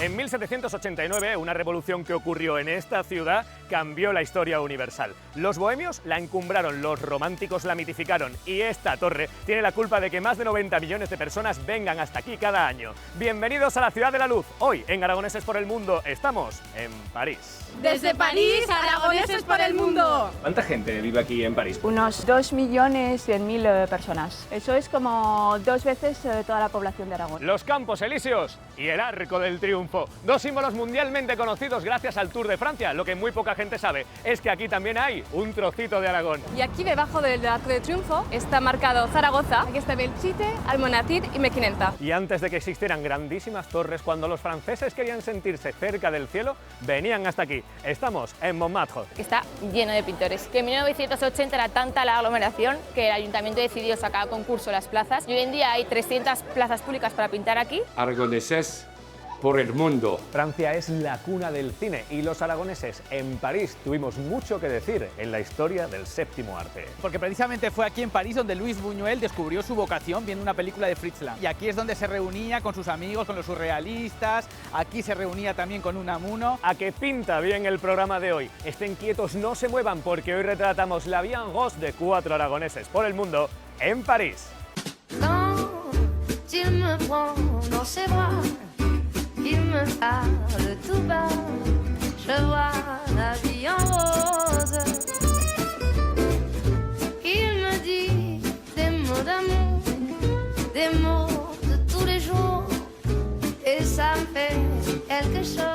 En 1789, una revolución que ocurrió en esta ciudad cambió la historia universal. Los bohemios la encumbraron, los románticos la mitificaron y esta torre tiene la culpa de que más de 90 millones de personas vengan hasta aquí cada año. Bienvenidos a la Ciudad de la Luz. Hoy, en Aragoneses por el Mundo, estamos en París. Desde París, Aragoneses por el Mundo. ¿Cuánta gente vive aquí en París? Unos 2.100.000 personas. Eso es como 2 veces toda la población de Aragón. Los Campos Elíseos y el Arco del Triunfo, dos símbolos mundialmente conocidos gracias al Tour de Francia. Lo que muy poca gente sabe es que aquí también hay un trocito de Aragón. Y aquí debajo del Arco de Triunfo está marcado Zaragoza, aquí está Belchite, Almonacid y Mequinenza. Y antes de que existieran grandísimas torres, cuando los franceses querían sentirse cerca del cielo, venían hasta aquí. Estamos en Montmartre. Está lleno de pintores. Que en 1980 era tanta la aglomeración que el ayuntamiento decidió sacar a concurso las plazas y hoy en día hay 300 plazas públicas para pintar aquí. Aragoneses por el mundo. Francia es la cuna del cine y los aragoneses en París tuvimos mucho que decir en la historia del séptimo arte. Porque precisamente fue aquí en París donde Luis Buñuel descubrió su vocación viendo una película de Fritz Lang. Y aquí es donde se reunía con sus amigos, con los surrealistas, aquí se reunía también con Unamuno. A que pinta bien el programa de hoy. Estén quietos, no se muevan porque hoy retratamos la vie en rose de 4 aragoneses por el mundo en París. Il me prend dans ses bras, il me parle tout bas, je vois la vie en rose. Il me dit des mots d'amour, des mots de tous les jours, et ça me fait quelque chose.